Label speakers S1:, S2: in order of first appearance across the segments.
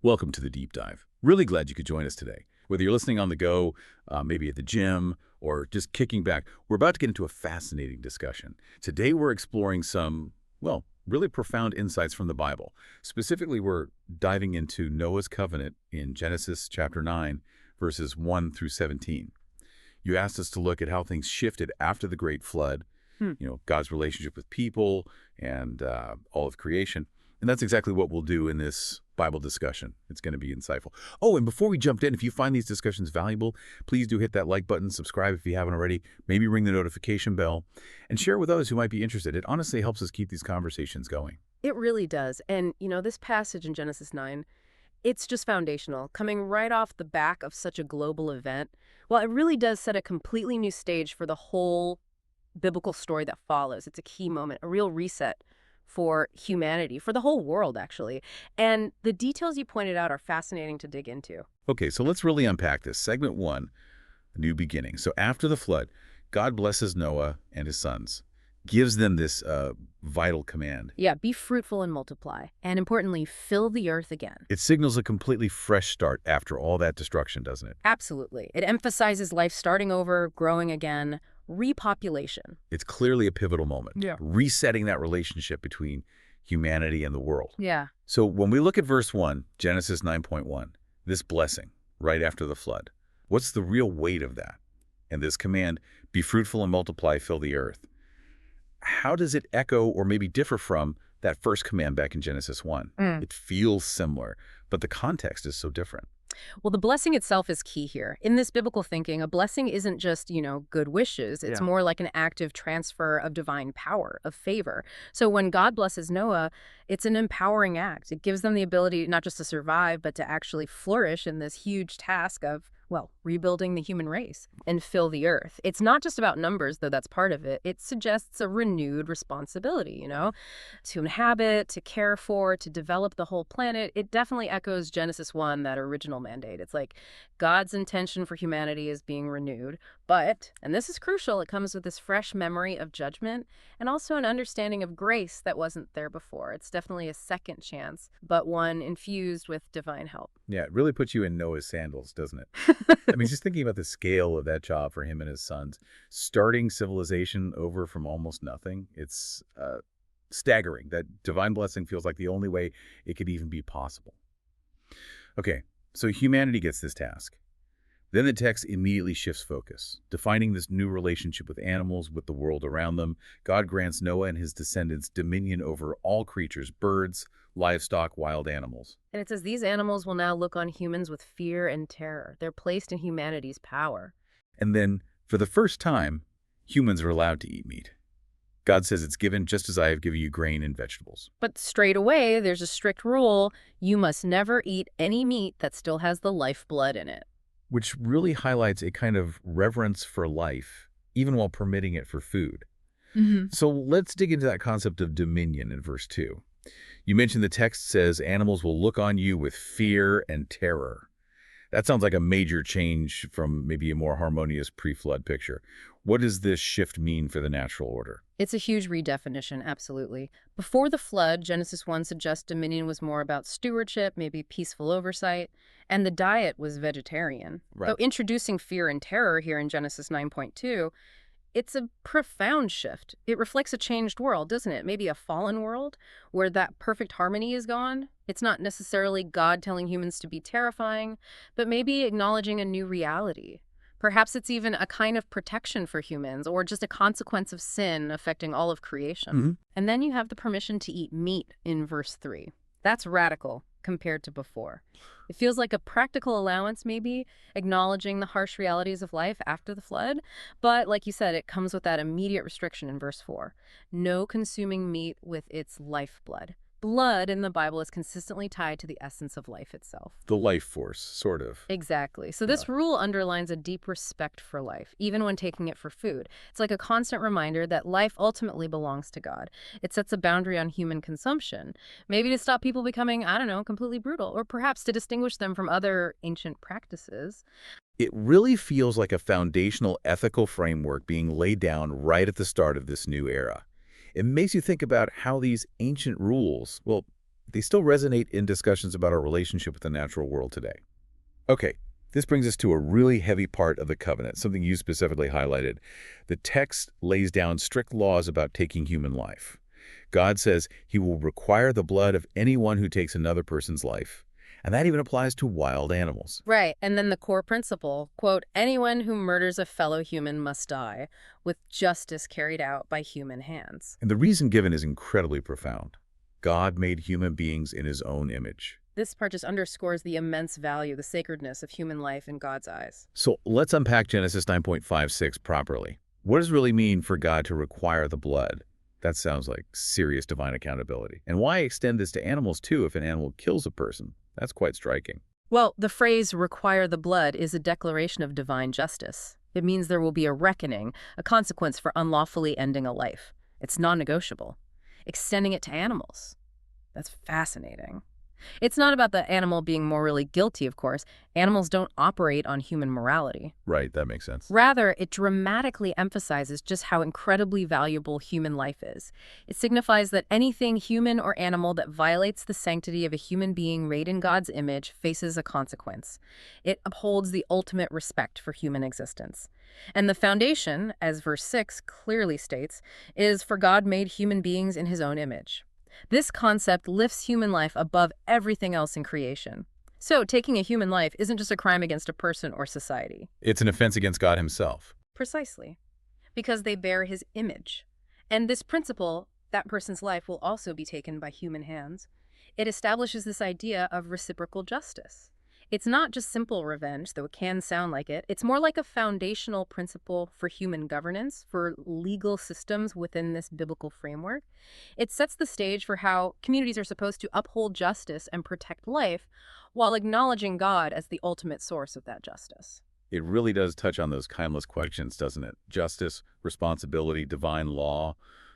S1: Welcome to the Deep Dive. Really glad you could join us today. Whether you're listening on the go, maybe at the gym, or just kicking back, we're about to get into a fascinating discussion. Today we're exploring some, well, really profound insights from the Bible. Specifically, we're diving into Noah's covenant in Genesis chapter 9, verses 1 through 17. You asked us to look at how things shifted after the Great Flood, God's relationship with people and all of creation. And that's exactly what we'll do in this Bible discussion. It's going to be insightful. Oh, and before we jump in, if you find these discussions valuable, please do hit that like button, subscribe if you haven't already, maybe ring the notification bell, and share with others who might be interested. It honestly helps us keep these conversations going.
S2: It really does. And, this passage in Genesis 9, it's just foundational, coming right off the back of such a global event. Well, it really does set a completely new stage for the whole biblical story that follows. It's a key moment, a real reset for humanity, for the whole world, actually. And the details you pointed out are fascinating to dig into.
S1: Okay, so let's really unpack this. Segment 1, a new beginning. So after the flood, God blesses Noah and his sons, gives them this vital command.
S2: Yeah, be fruitful and multiply. And importantly, fill the earth again.
S1: It signals a completely fresh start after all that destruction, doesn't it?
S2: Absolutely. It emphasizes life starting over, growing again, repopulation.
S1: It's clearly a pivotal moment.
S2: Yeah.
S1: Resetting that relationship between humanity and the world.
S2: Yeah.
S1: So when we look at verse 1, Genesis 9.1, this blessing right after the flood, what's the real weight of that? And this command, be fruitful and multiply, fill the earth. How does it echo or maybe differ from that first command back in Genesis 1? It feels similar, but the context is so different.
S2: Well, the blessing itself is key here. In this biblical thinking, a blessing isn't just, good wishes. It's more like an active transfer of divine power, of favor. So when God blesses Noah, it's an empowering act. It gives them the ability not just to survive, but to actually flourish in this huge task of, rebuilding the human race and fill the earth. It's not just about numbers, though that's part of it. It suggests a renewed responsibility, to inhabit, to care for, to develop the whole planet. It definitely echoes Genesis 1, that original mandate. It's like God's intention for humanity is being renewed. But, and this is crucial, it comes with this fresh memory of judgment and also an understanding of grace that wasn't there before. It's definitely a second chance, but one infused with divine help.
S1: Yeah, it really puts you in Noah's sandals, doesn't it? I mean, just thinking about the scale of that job for him and his sons, starting civilization over from almost nothing, it's staggering. That divine blessing feels like the only way it could even be possible. Okay, so humanity gets this task. Then the text immediately shifts focus, defining this new relationship with animals, with the world around them. God grants Noah and his descendants dominion over all creatures, birds, livestock, wild animals.
S2: And it says these animals will now look on humans with fear and terror. They're placed in humanity's power.
S1: And then, for the first time, humans are allowed to eat meat. God says it's given just as I have given you grain and vegetables.
S2: But straight away, there's a strict rule. You must never eat any meat that still has the lifeblood in it.
S1: Which really highlights a kind of reverence for life, even while permitting it for food. So let's dig into that concept of dominion in verse 2. You mentioned the text says animals will look on you with fear and terror. That sounds like a major change from maybe a more harmonious pre-flood picture. What does this shift mean for the natural order?
S2: It's a huge redefinition, absolutely. Before the flood, Genesis 1 suggests dominion was more about stewardship, maybe peaceful oversight, and the diet was vegetarian.
S1: Right.
S2: Though introducing fear and terror here in Genesis 9.2, it's a profound shift. It reflects a changed world, doesn't it? Maybe a fallen world where that perfect harmony is gone. It's not necessarily God telling humans to be terrifying, but maybe acknowledging a new reality. Perhaps it's even a kind of protection for humans or just a consequence of sin affecting all of creation. And then you have the permission to eat meat in verse 3. That's radical compared to before. It feels like a practical allowance, maybe, acknowledging the harsh realities of life after the flood. But like you said, it comes with that immediate restriction in verse 4. No consuming meat with its lifeblood. Blood in the Bible is consistently tied to the essence of life itself.
S1: The life force, sort of.
S2: Exactly. So this rule underlines a deep respect for life, even when taking it for food. It's like a constant reminder that life ultimately belongs to God. It sets a boundary on human consumption, maybe to stop people becoming, completely brutal, or perhaps to distinguish them from other ancient practices.
S1: It really feels like a foundational ethical framework being laid down right at the start of this new era. It makes you think about how these ancient rules, they still resonate in discussions about our relationship with the natural world today. Okay, this brings us to a really heavy part of the covenant, something you specifically highlighted. The text lays down strict laws about taking human life. God says he will require the blood of anyone who takes another person's life. And that even applies to wild animals.
S2: Right. And then the core principle, quote, anyone who murders a fellow human must die, with justice carried out by human hands.
S1: And the reason given is incredibly profound. God made human beings in his own image.
S2: This part just underscores the immense value, the sacredness of human life in God's eyes.
S1: So let's unpack Genesis 9.56 properly. What does it really mean for God to require the blood? That sounds like serious divine accountability. And why extend this to animals too if an animal kills a person? That's quite striking.
S2: Well, the phrase require the blood is a declaration of divine justice. It means there will be a reckoning, a consequence for unlawfully ending a life. It's non-negotiable. Extending it to animals. That's fascinating. It's not about the animal being morally guilty, of course. Animals don't operate on human morality.
S1: Right, that makes sense.
S2: Rather, it dramatically emphasizes just how incredibly valuable human life is. It signifies that anything human or animal that violates the sanctity of a human being made in God's image faces a consequence. It upholds the ultimate respect for human existence. And the foundation, as verse 6 clearly states, is for God made human beings in his own image. This concept lifts human life above everything else in creation. So, taking a human life isn't just a crime against a person or society.
S1: It's an offense against God himself.
S2: Precisely. Because they bear his image. And this principle, that person's life will also be taken by human hands, it establishes this idea of reciprocal justice. It's not just simple revenge, though it can sound like it. It's more like a foundational principle for human governance, for legal systems within this biblical framework. It sets the stage for how communities are supposed to uphold justice and protect life while acknowledging God as the ultimate source of that justice.
S1: It really does touch on those timeless questions, doesn't it? Justice, responsibility, divine law,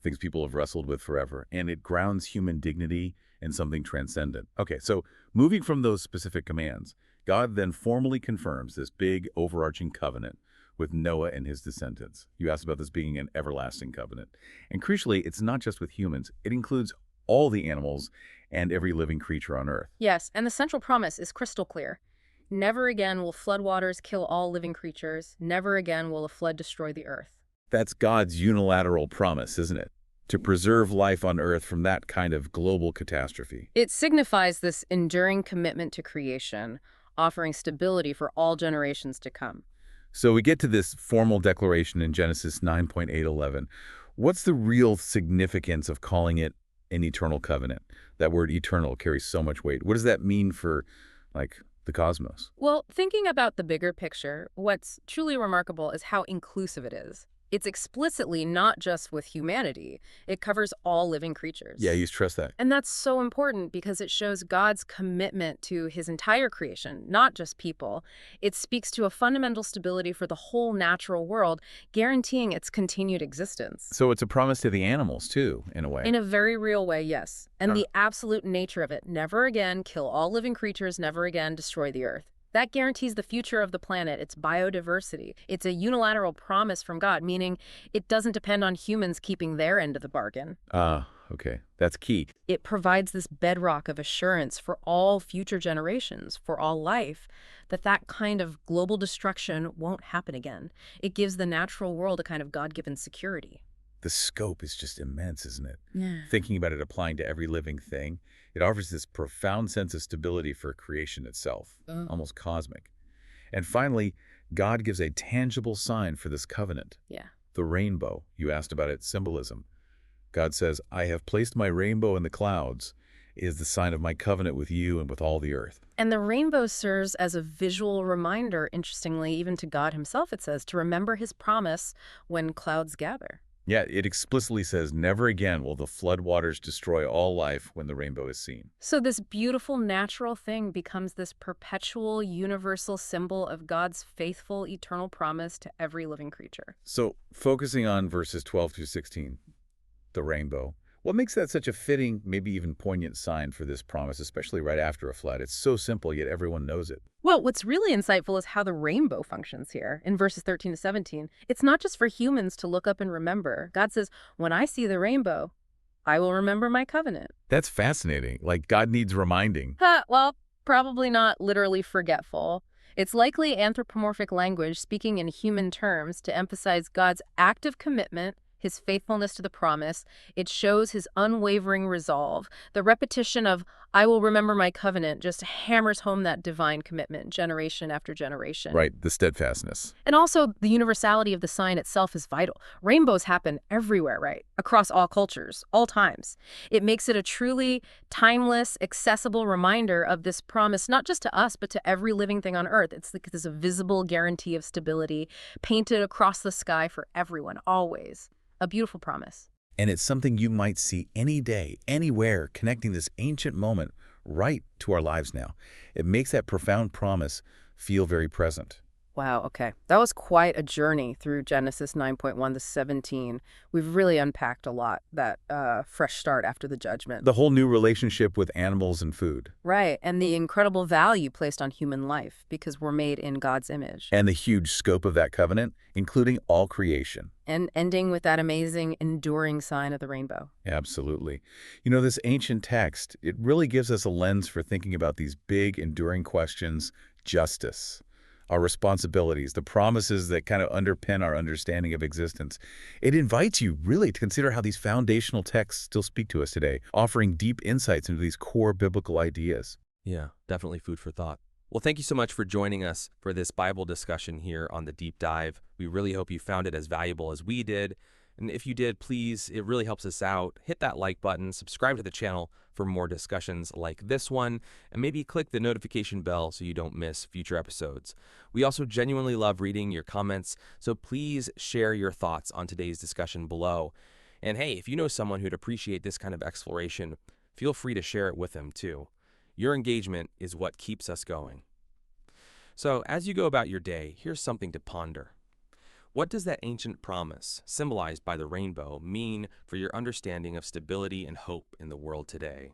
S1: things people have wrestled with forever. And it grounds human dignity in something transcendent. Okay, so moving from those specific commands, God then formally confirms this big overarching covenant with Noah and his descendants. You asked about this being an everlasting covenant. And crucially, it's not just with humans. It includes all the animals and every living creature on earth.
S2: Yes, and the central promise is crystal clear. Never again will floodwaters kill all living creatures. Never again will a flood destroy the earth.
S1: That's God's unilateral promise, isn't it? To preserve life on Earth from that kind of global catastrophe.
S2: It signifies this enduring commitment to creation, offering stability for all generations to come.
S1: So we get to this formal declaration in Genesis 9.8:11. What's the real significance of calling it an eternal covenant? That word eternal carries so much weight. What does that mean for, like, the cosmos?
S2: Well, thinking about the bigger picture, what's truly remarkable is how inclusive it is. It's explicitly not just with humanity. It covers all living creatures.
S1: Yeah, you stress that.
S2: And that's so important because it shows God's commitment to his entire creation, not just people. It speaks to a fundamental stability for the whole natural world, guaranteeing its continued existence.
S1: So it's a promise to the animals, too, in a way.
S2: In a very real way, yes. And the absolute nature of it, never again kill all living creatures, never again destroy the earth. That guarantees the future of the planet, its biodiversity. It's a unilateral promise from God, meaning it doesn't depend on humans keeping their end of the bargain.
S1: Okay. That's key.
S2: It provides this bedrock of assurance for all future generations, for all life, that that kind of global destruction won't happen again. It gives the natural world a kind of God-given security.
S1: The scope is just immense, isn't it?
S2: Yeah.
S1: Thinking about it applying to every living thing, it offers this profound sense of stability for creation itself, almost cosmic. And finally, God gives a tangible sign for this covenant.
S2: Yeah.
S1: The rainbow. You asked about its symbolism. God says, I have placed my rainbow in the clouds. It is the sign of my covenant with you and with all the earth.
S2: And the rainbow serves as a visual reminder, interestingly, even to God himself, it says, to remember his promise when clouds gather.
S1: Yeah, it explicitly says, never again will the floodwaters destroy all life when the rainbow is seen.
S2: So this beautiful natural thing becomes this perpetual universal symbol of God's faithful eternal promise to every living creature.
S1: So focusing on verses 12 through 16, the rainbow, what makes that such a fitting, maybe even poignant sign for this promise, especially right after a flood? It's so simple, yet everyone knows it.
S2: Well, what's really insightful is how the rainbow functions here in verses 13 to 17. It's not just for humans to look up and remember. God says, when I see the rainbow, I will remember my covenant.
S1: That's fascinating. Like God needs reminding.
S2: Ha, well, probably not literally forgetful. It's likely anthropomorphic language speaking in human terms to emphasize God's active commitment, his faithfulness to the promise. It shows his unwavering resolve. The repetition of, I will remember my covenant, just hammers home that divine commitment generation after generation.
S1: Right, the steadfastness.
S2: And also, the universality of the sign itself is vital. Rainbows happen everywhere, right? Across all cultures, all times. It makes it a truly timeless, accessible reminder of this promise, not just to us, but to every living thing on Earth. It's like this visible guarantee of stability painted across the sky for everyone, always. A beautiful promise.
S1: And it's something you might see any day, anywhere, connecting this ancient moment right to our lives now. It makes that profound promise feel very present.
S2: Wow, okay. That was quite a journey through Genesis 9.1 to 17. We've really unpacked a lot, that fresh start after the judgment.
S1: The whole new relationship with animals and food.
S2: Right, and the incredible value placed on human life because we're made in God's image.
S1: And the huge scope of that covenant, including all creation.
S2: And ending with that amazing, enduring sign of the rainbow.
S1: Absolutely. You know, this ancient text, it really gives us a lens for thinking about these big, enduring questions: justice, our responsibilities, the promises that kind of underpin our understanding of existence. It invites you really to consider how these foundational texts still speak to us today, offering deep insights into these core biblical ideas.
S3: Yeah, definitely food for thought. Well, thank you so much for joining us for this Bible discussion here on The Deep Dive. We really hope you found it as valuable as we did. And if you did, please, it really helps us out. Hit that like button, subscribe to the channel for more discussions like this one, and maybe click the notification bell so you don't miss future episodes. We also genuinely love reading your comments, so please share your thoughts on today's discussion below. And hey, if you know someone who'd appreciate this kind of exploration, feel free to share it with them too. Your engagement is what keeps us going. So as you go about your day, here's something to ponder. What does that ancient promise, symbolized by the rainbow, mean for your understanding of stability and hope in the world today?